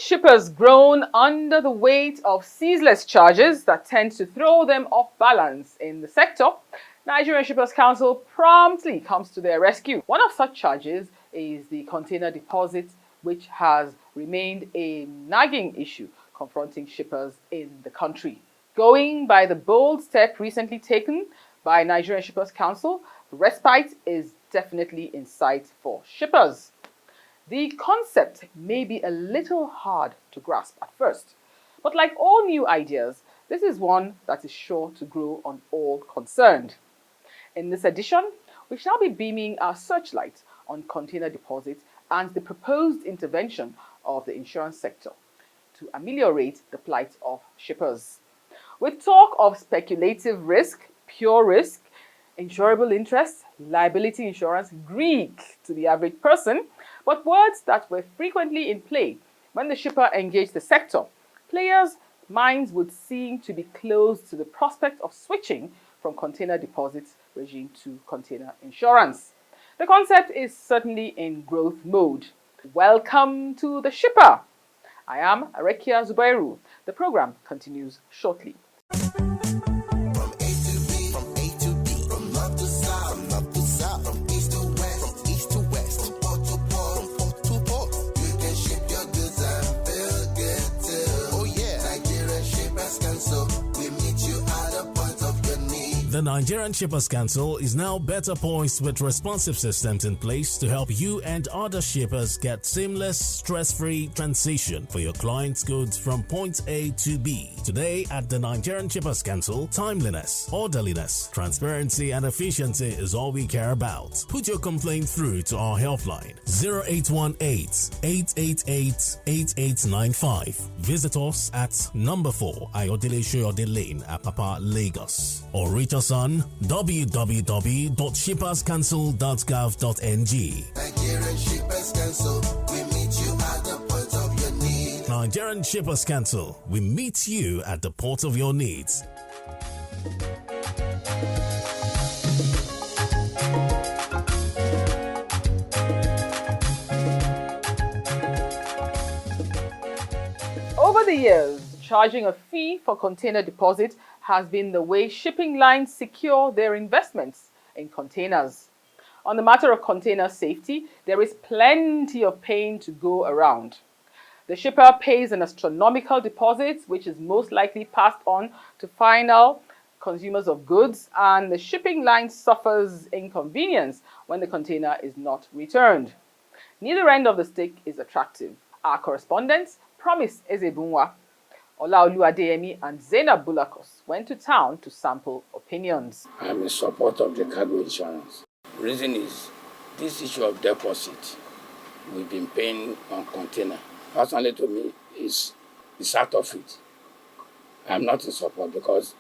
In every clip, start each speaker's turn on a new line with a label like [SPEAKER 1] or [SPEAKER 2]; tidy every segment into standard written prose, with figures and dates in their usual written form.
[SPEAKER 1] shippers groan under the weight of ceaseless charges that tend to throw them off balance in the sector, Nigerian Shippers Council promptly comes to their rescue. One of such charges is the container deposit, which has remained a nagging issue confronting shippers in the country. Going by the bold step recently taken by Nigerian Shippers Council, respite is definitely in sight for shippers. The concept may be a little hard to grasp at first, but like all new ideas, this is one that is sure to grow on all concerned. In this edition, we shall be beaming our searchlight on container deposits and the proposed intervention of the insurance sector to ameliorate the plight of shippers. With talk of speculative risk, pure risk, insurable interest, liability insurance, Greek to the average person, but words that were frequently in play when the shipper engaged the sector, players' minds would seem to be closed to the prospect of switching from container deposits regime to container insurance. The concept is certainly in growth mode. Welcome to the shipper. I am Arekia Zubairu. The program continues shortly.
[SPEAKER 2] The Nigerian Shippers Council is now better poised with responsive systems in place to help you and other shippers get seamless, stress-free transition for your clients' goods from point A to B. Today at the Nigerian Shippers Council, timeliness, orderliness, transparency and efficiency is all we care about. Put your complaint through to our helpline 0818-888-8895. Visit us at number 4 Ayodele Shoyode Lane, Apapa, Lagos, or reach us on www.shipperscouncil.gov.ng.
[SPEAKER 3] Nigerian Shippers Council, we meet you at the point of your need.
[SPEAKER 2] Nigerian Shippers Council, we meet you at the port of your needs.
[SPEAKER 1] Over the years, charging a fee for container deposit has been the way shipping lines secure their investments in containers. On the matter of container safety, there is plenty of pain to go around. The shipper pays an astronomical deposit, which is most likely passed on to final consumers of goods, and the shipping line suffers inconvenience when the container is not returned. Neither end of the stick is attractive. Our correspondents, Promise Ezebunwa, Olaolu Adeyemi and Zainab Bulakos went to town to sample opinions.
[SPEAKER 4] I'm in support of the cargo insurance. Reason is, this issue of deposit we've been paying on container, personally to me, is out of it. I'm not in support because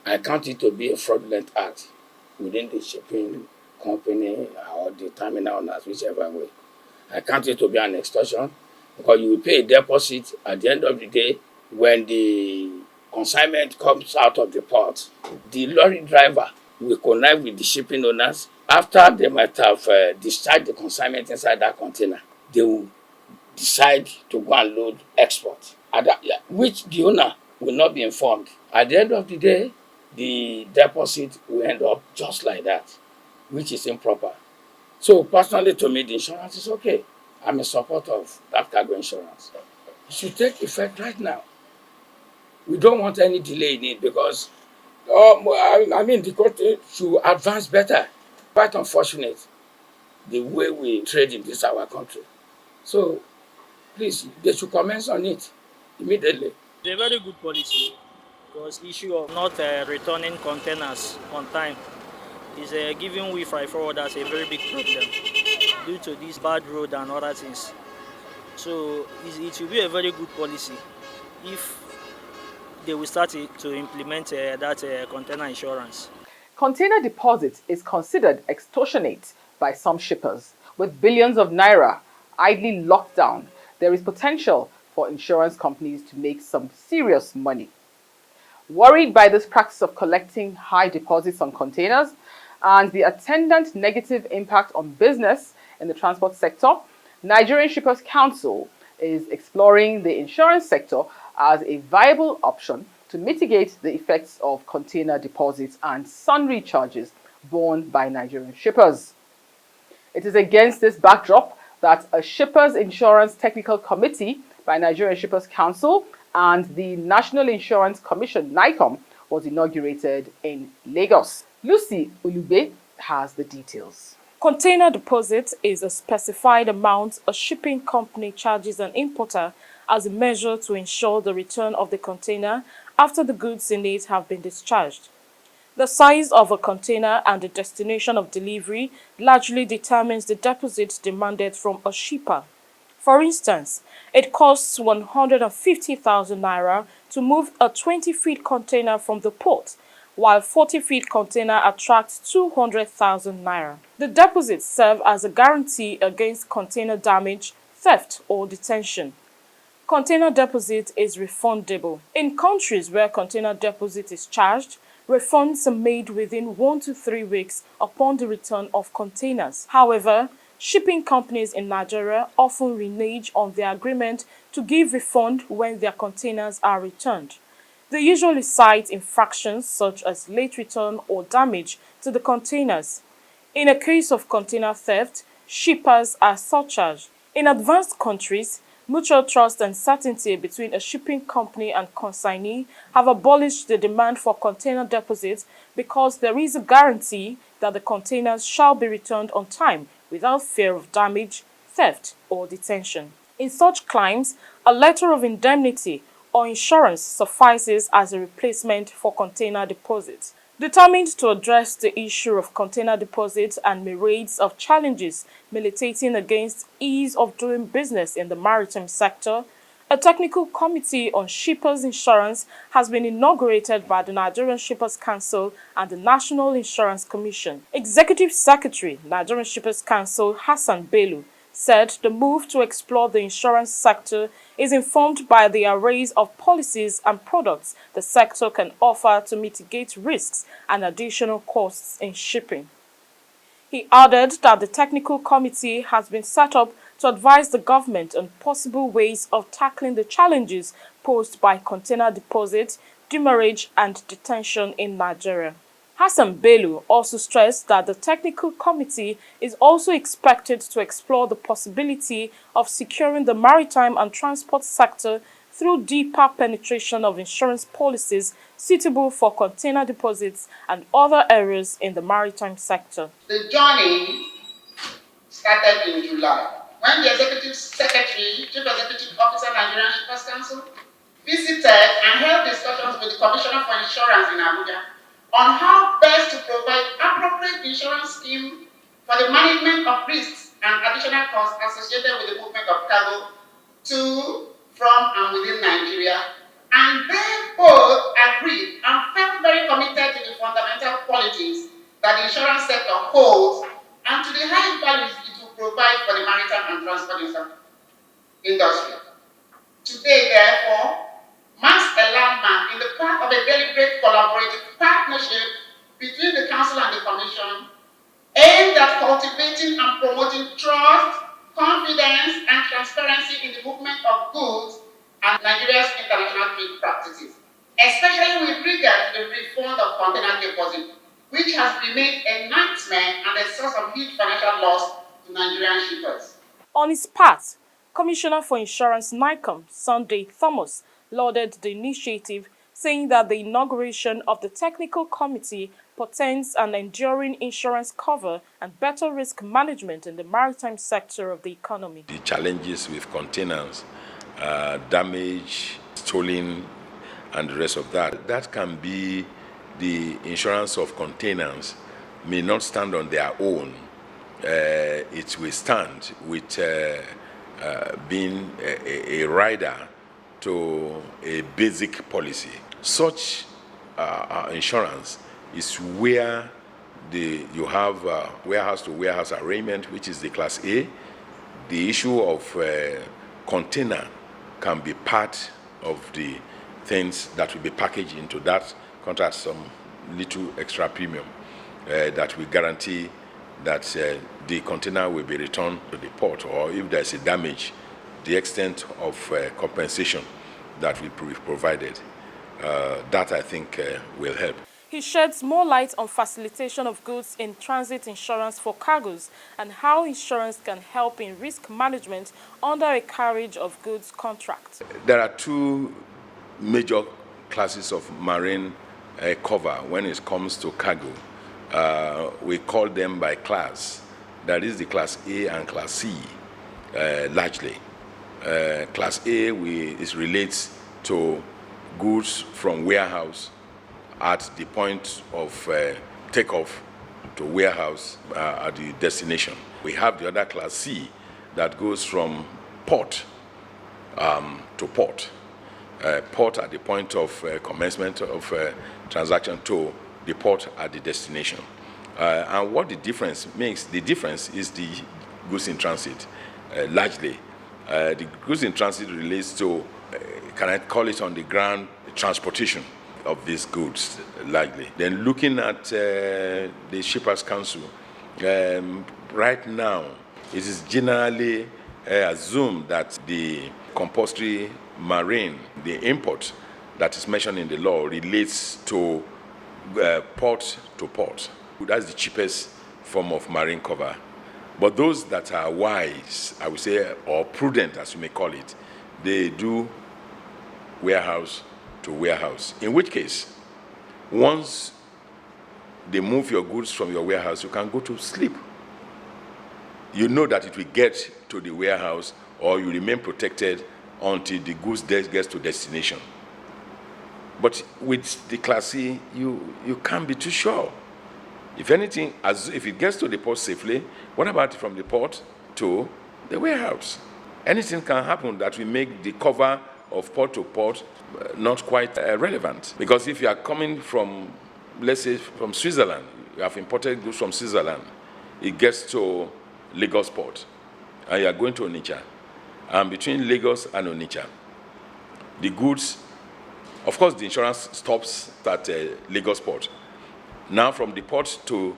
[SPEAKER 4] I count it to be a fraudulent act within the shipping company or the terminal owners, whichever way. I count it to be an extortion because you will pay a deposit at the end of the day. When the consignment comes out of the port, the lorry driver will connect with the shipping owners. After they might have discharged the consignment inside that container, they will decide to go and load export, which the owner will not be informed. At the end of the day, the deposit will end up just like that, which is improper. So personally to me, the insurance is okay. I'm in support of that cargo insurance. It should take effect right now. We don't want any delay in it because, the country should advance better. Quite unfortunate the way we trade in this our country. So, please, they should commence on it immediately.
[SPEAKER 5] It's a very good policy because the issue of not returning containers on time is giving we freight forwarders a very big problem due to this bad road and other things. So it will be a very good policy if they will start to implement that container insurance.
[SPEAKER 1] Container deposit is considered extortionate by some shippers. With billions of naira idly locked down, there is potential for insurance companies to make some serious money. Worried by this practice of collecting high deposits on containers and the attendant negative impact on business in the transport sector, Nigerian Shippers Council is exploring the insurance sector as a viable option to mitigate the effects of container deposits and sundry charges borne by Nigerian shippers. It is against this backdrop that a Shippers Insurance Technical Committee by Nigerian Shippers Council and the National Insurance Commission, NICOM, was inaugurated in Lagos. Lucy Ulube has the details.
[SPEAKER 6] Container deposit is a specified amount a shipping company charges an importer as a measure to ensure the return of the container after the goods in it have been discharged. The size of a container and the destination of delivery largely determines the deposit demanded from a shipper. For instance, it costs 150,000 naira to move a 20-feet container from the port, while 40-feet container attracts 200,000 naira. The deposits serve as a guarantee against container damage, theft, or detention. Container deposit is refundable. In countries where container deposit is charged, refunds are made within 1 to 3 weeks upon the return of containers. However, shipping companies in Nigeria often renege on their agreement to give refund when their containers are returned. They usually cite infractions such as late return or damage to the containers. In a case of container theft, shippers are surcharged. In advanced countries, mutual trust and certainty between a shipping company and consignee have abolished the demand for container deposits because there is a guarantee that the containers shall be returned on time without fear of damage, theft, or detention. In such claims, a letter of indemnity or insurance suffices as a replacement for container deposits. Determined to address the issue of container deposits and myriads of challenges militating against ease of doing business in the maritime sector, a technical committee on shippers insurance has been inaugurated by the Nigerian Shippers Council and the National Insurance Commission. Executive Secretary, Nigerian Shippers Council Hassan Bello, said the move to explore the insurance sector is informed by the arrays of policies and products the sector can offer to mitigate risks and additional costs in shipping. He added that the technical committee has been set up to advise the government on possible ways of tackling the challenges posed by container deposits, demurrage, and detention in Nigeria. Hassan Bello also stressed that the technical committee is also expected to explore the possibility of securing the maritime and transport sector through deeper penetration of insurance policies suitable for container deposits and other areas in the maritime sector.
[SPEAKER 7] The journey started in July when the Executive Secretary, Chief Executive Officer, Nigerian Shippers Council, visited and held discussions with the Commissioner for Insurance in Abuja on how best to provide appropriate insurance scheme for the management of risks and additional costs associated with the movement of cargo to, from, and within Nigeria. And they both agreed and felt very committed to the fundamental qualities that the insurance sector holds and to the high values it will provide for the maritime and transport industry. Today, therefore, marks a landmark in the path of a deliberate collaborative partnership between the Council and the Commission aimed at cultivating and promoting trust, confidence, and transparency in the movement of goods and Nigeria's international trade practices, especially with regard to the refund of container deposit, which has remained a nightmare and a source of huge financial loss to Nigerian shippers.
[SPEAKER 6] On his part, Commissioner for Insurance NICOM, Sunday Thomas, lauded the initiative, saying that the inauguration of the technical committee portends an enduring insurance cover and better risk management in the maritime sector of the economy.
[SPEAKER 8] The challenges with containers, damage, stealing, and the rest of that can be the insurance of containers may not stand on their own. It will stand with being a rider to a basic policy. Such insurance is where you have warehouse to warehouse arrangement, which is the class A. The issue of container can be part of the things that will be packaged into that contract, some little extra premium that will guarantee that the container will be returned to the port, or if there's a damage, the extent of compensation that we provided. That I think will help.
[SPEAKER 6] He sheds more light on facilitation of goods in transit insurance for cargoes and how insurance can help in risk management under a carriage of goods contract.
[SPEAKER 8] There are two major classes of marine cover when it comes to cargo. We call them by class. That is the class A and class C, largely. Class A relates to goods from warehouse at the point of takeoff to warehouse at the destination. We have the other class C that goes from port to port. Port at the point of commencement of transaction to the port at the destination. And what the difference makes, the difference is the goods in transit, largely. The goods in transit relates to, can I call it on the ground, transportation of these goods, largely. Then looking at the Shippers Council, right now, it is generally assumed that the compulsory marine, the import that is mentioned in the law, relates to port to port. That's the cheapest form of marine cover. But those that are wise, I would say, or prudent, as you may call it, they do warehouse to warehouse. In which case, once they move your goods from your warehouse, you can go to sleep. You know that it will get to the warehouse, or you remain protected until the goods gets to destination. But with the Class C, you can't be too sure. If anything, if it gets to the port safely, what about from the port to the warehouse? Anything can happen that will make the cover of port to port not quite relevant. Because if you are coming from, let's say, from Switzerland, you have imported goods from Switzerland, it gets to Lagos port, and you are going to Onitsha. And between Lagos and Onitsha, the goods, of course, the insurance stops at Lagos port. Now from the port to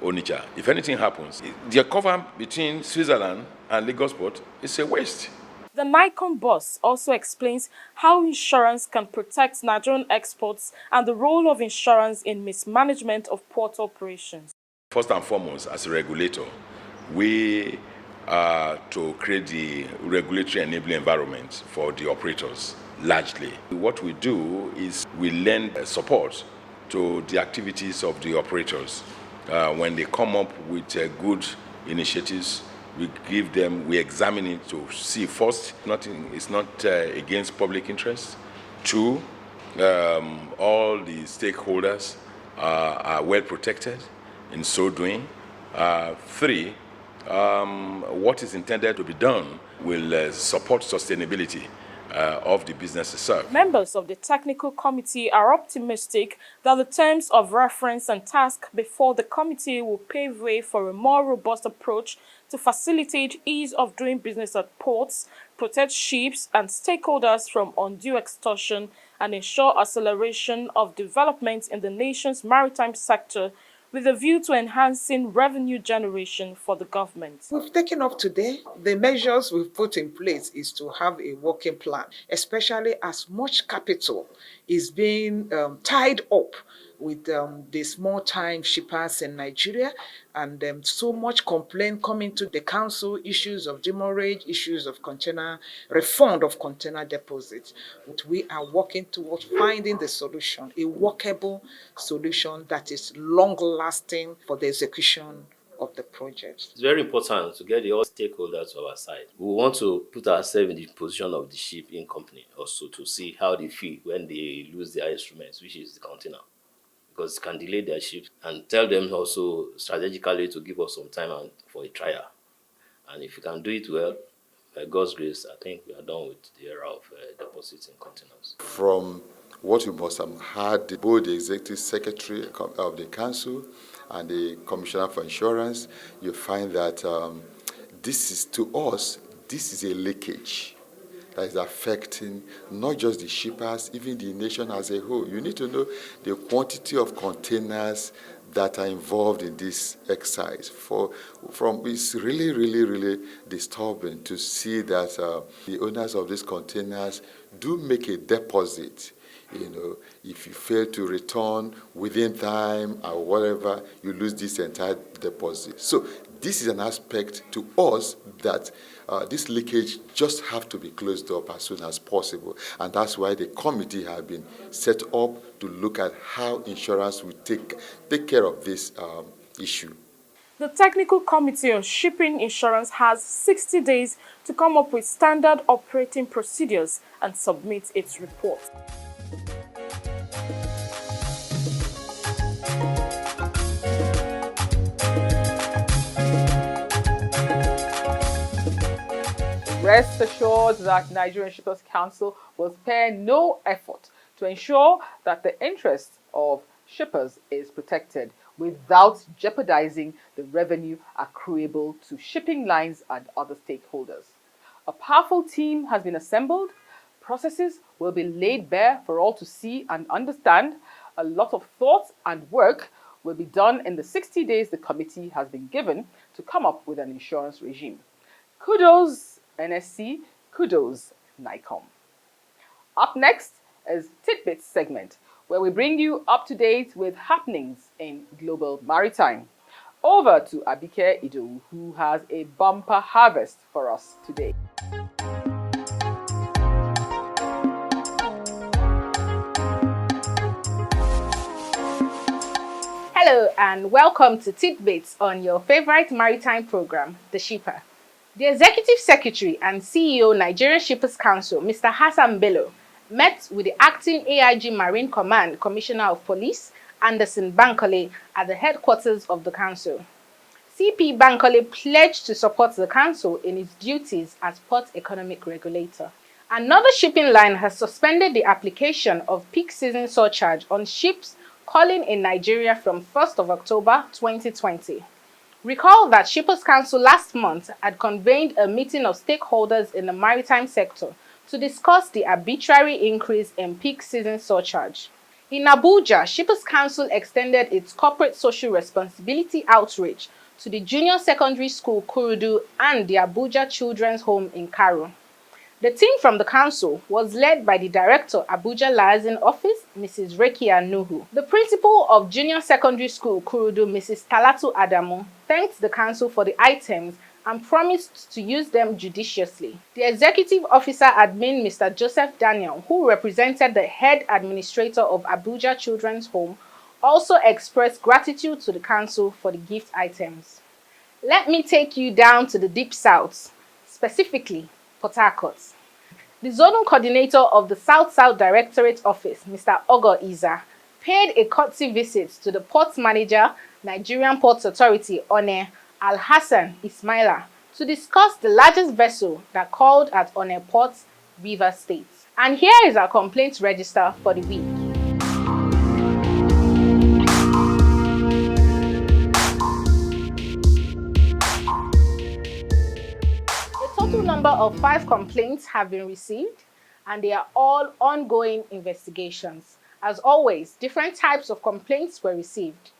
[SPEAKER 8] Onitsha, if anything happens, the cover between Switzerland and Lagos port is a waste.
[SPEAKER 6] The Nikon boss also explains how insurance can protect Nigerian exports and the role of insurance in mismanagement of port operations.
[SPEAKER 8] First and foremost, as a regulator, we are to create the regulatory enabling environment for the operators, largely. What we do is we lend support to the activities of the operators. When they come up with good initiatives, we examine it to see first, it's not against public interest. Two, all the stakeholders are well protected in so doing. Three, what is intended to be done will support sustainability of the business itself.
[SPEAKER 6] Members of the technical committee are optimistic that the terms of reference and task before the committee will pave way for a more robust approach to facilitate ease of doing business at ports, protect ships and stakeholders from undue extortion, and ensure acceleration of development in the nation's maritime sector with a view to enhancing revenue generation for the government.
[SPEAKER 7] We've taken up today, the measures we've put in place is to have a working plan, especially as much capital is being tied up with the small-time shippers in Nigeria, and so much complaint coming to the council, issues of demurrage, issues of container, refund of container deposits. But we are working towards finding the solution, a workable solution that is long-lasting for the execution of the project.
[SPEAKER 9] It's very important to get the all stakeholders to our side. We want to put ourselves in the position of the shipping company also to see how they feel when they lose their instruments, which is the container, because it can delay their ship, and tell them also strategically to give us some time for a trial. And if you can do it well, by God's grace, I think we are done with the era of deposits in containers.
[SPEAKER 10] From what you must have heard, both the executive secretary of the council and the commissioner for insurance, you find that this is, to us, this is a leakage that is affecting not just the shippers, even the nation as a whole. You need to know the quantity of containers that are involved in this exercise. It's really disturbing to see that the owners of these containers do make a deposit. If you fail to return within time or whatever, you lose this entire deposit. So this is an aspect to us that this leakage just have to be closed up as soon as possible. And that's why the committee have been set up to look at how insurance will take care of this issue.
[SPEAKER 6] The Technical Committee on Shipping Insurance has 60 days to come up with standard operating procedures and submit its report.
[SPEAKER 1] Rest assured that Nigerian Shippers Council will spare no effort to ensure that the interest of shippers is protected without jeopardizing the revenue accruable to shipping lines and other stakeholders. A powerful team has been assembled. Processes will be laid bare for all to see and understand. A lot of thought and work will be done in the 60 days the committee has been given to come up with an insurance regime. Kudos NSC, kudos NICOM. Up next is Tidbits segment, where we bring you up to date with happenings in global maritime. Over to Abike Ido, who has a bumper harvest for us today.
[SPEAKER 11] Hello and welcome to Tidbits on your favorite maritime program, The Shipper. The Executive Secretary and CEO Nigerian Shippers Council, Mr. Hassan Bello, met with the acting AIG Marine Command Commissioner of Police, Anderson Bankole, at the headquarters of the council. CP Bankole pledged to support the council in its duties as port economic regulator. Another shipping line has suspended the application of peak season surcharge on ships calling in Nigeria from 1st of October 2020. Recall that Shippers Council last month had convened a meeting of stakeholders in the maritime sector to discuss the arbitrary increase in peak season surcharge. In Abuja, Shippers Council extended its corporate social responsibility outreach to the Junior Secondary School Kurudu and the Abuja Children's Home in Karo. The team from the council was led by the Director, Abuja Liaison Office, Mrs. Rekia Nuhu. The principal of Junior Secondary School Kurudu, Mrs. Talatu Adamu, thanked the council for the items and promised to use them judiciously. The Executive Officer Admin, Mr. Joseph Daniel, who represented the head administrator of Abuja Children's Home, also expressed gratitude to the council for the gift items. Let me take you down to the Deep South, specifically Port Harcourt. The zonal coordinator of the South-South Directorate Office, Mr. Ogo Iza, paid a courtesy visit to the port manager, Nigerian Ports Authority, ONE, Al-Hassan Ismaila, to discuss the largest vessel that called at ONE Port, Rivers State. And here is our complaints register for the week. Total number of 5 complaints have been received, and they are all ongoing investigations. As always, different types of complaints were received.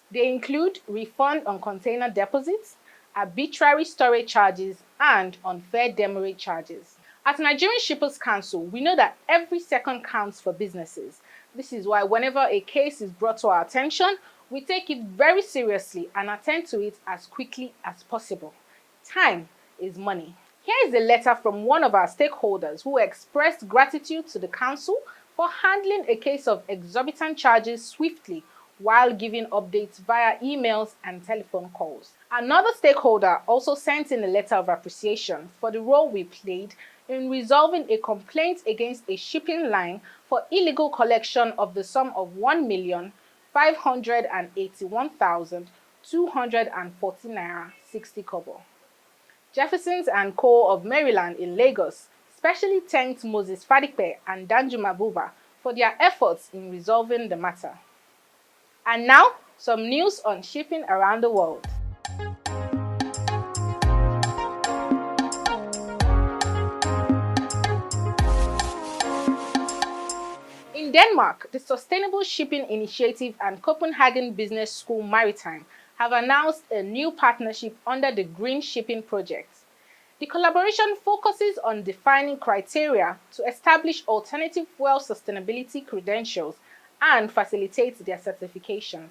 [SPEAKER 11] They include refund on container deposits, arbitrary storage charges, and unfair demurrage charges. At Nigerian Shippers Council, we know that every second counts for businesses. This is why whenever a case is brought to our attention, we take it very seriously and attend to it as quickly as possible. Time is money. Here is a letter from one of our stakeholders who expressed gratitude to the council for handling a case of exorbitant charges swiftly while giving updates via emails and telephone calls. Another stakeholder also sent in a letter of appreciation for the role we played in resolving a complaint against a shipping line for illegal collection of the sum of 1,581,240 naira 60 kobo. Jeffersons and Co. of Maryland in Lagos specially thanked Moses Fadipe and Danjuma Buba for their efforts in resolving the matter. And now, some news on shipping around the world. In Denmark, the Sustainable Shipping Initiative and Copenhagen Business School Maritime have announced a new partnership under the Green Shipping Project. The collaboration focuses on defining criteria to establish alternative fuel sustainability credentials and facilitate their certifications.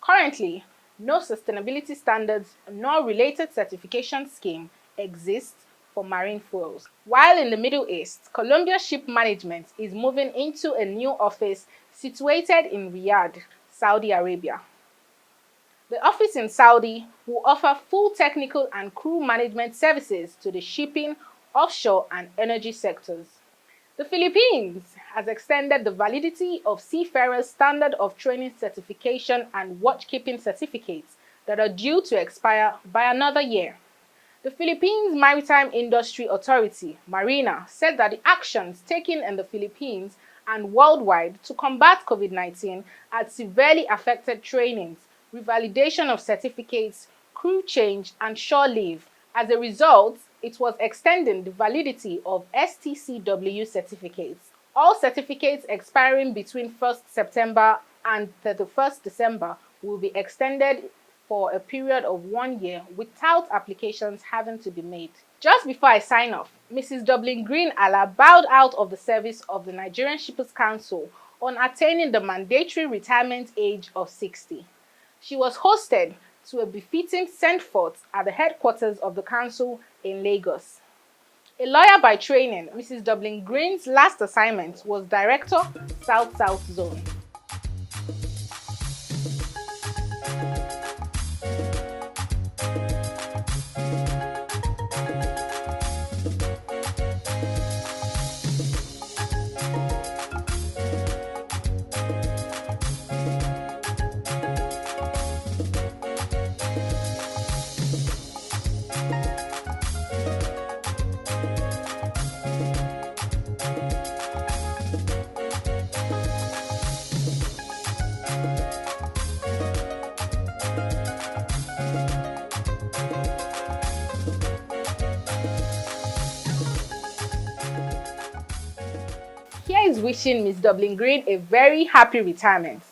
[SPEAKER 11] Currently, no sustainability standards nor related certification scheme exists for marine fuels. While in the Middle East, Columbia Ship Management is moving into a new office situated in Riyadh, Saudi Arabia. The office in Saudi will offer full technical and crew management services to the shipping, offshore, and energy sectors. The Philippines has extended the validity of seafarers' standard of training certification and watchkeeping certificates that are due to expire by another year. The Philippines Maritime Industry Authority, Marina, said that the actions taken in the Philippines and worldwide to combat COVID-19 had severely affected trainings, revalidation of certificates, crew change, and shore leave. As a result, it was extending the validity of STCW certificates. All certificates expiring between 1st September and 31st December will be extended for a period of 1 year without applications having to be made. Just before I sign off, Mrs. Dublin Green Ala bowed out of the service of the Nigerian Shippers Council on attaining the mandatory retirement age of 60. She was hosted to a befitting send-forth at the headquarters of the council in Lagos. A lawyer by training, Mrs. Dublin Green's last assignment was Director, South-South Zone. Here is wishing Miss Dublin Green a very happy retirement.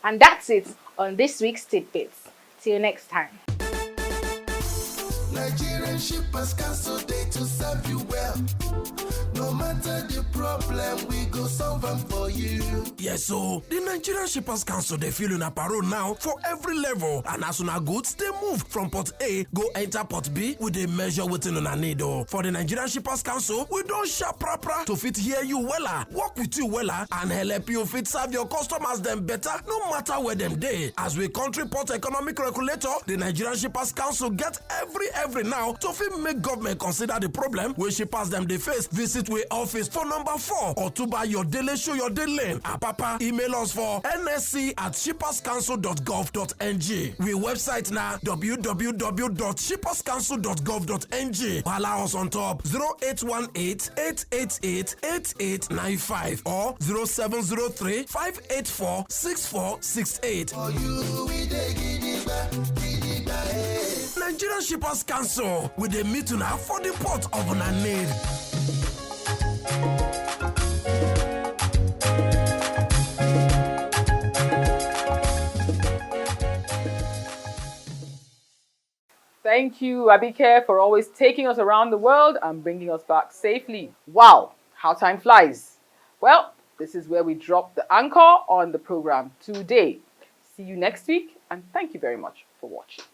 [SPEAKER 11] And that's it on this week's Tidbits. Till next time.
[SPEAKER 3] Nigerian Shippers Council, they to serve you well. No matter the problem, we go solve them for you.
[SPEAKER 12] Yes, so the Nigerian Shippers Council, they feel in a parole now for every level. And as soon as goods, they move from port A, go enter port B with a measure within on a needle. For the Nigerian Shippers Council, we don't sharp proper to fit hear you wella, work with you wella, and help you fit serve your customers them better, no matter where them day. As we country port economic regulator, the Nigerian Shippers Council get every now to fit make government consider the problem where shippers them they face. Visit we office for number 4 or to buy your daily show your daily lane. Papa, email us for nsc@shipperscouncil.gov.ng. We website now www.shipperscouncil.gov.ng. Allow us on top 0818-888-8895 or 0703-584-6468. Nigerian Shippers Council with a meeting now for the port of Unanid.
[SPEAKER 1] Thank you, Abike, for always taking us around the world and bringing us back safely. Wow, how time flies. Well, this is where we drop the anchor on the program today. See you next week, and thank you very much for watching.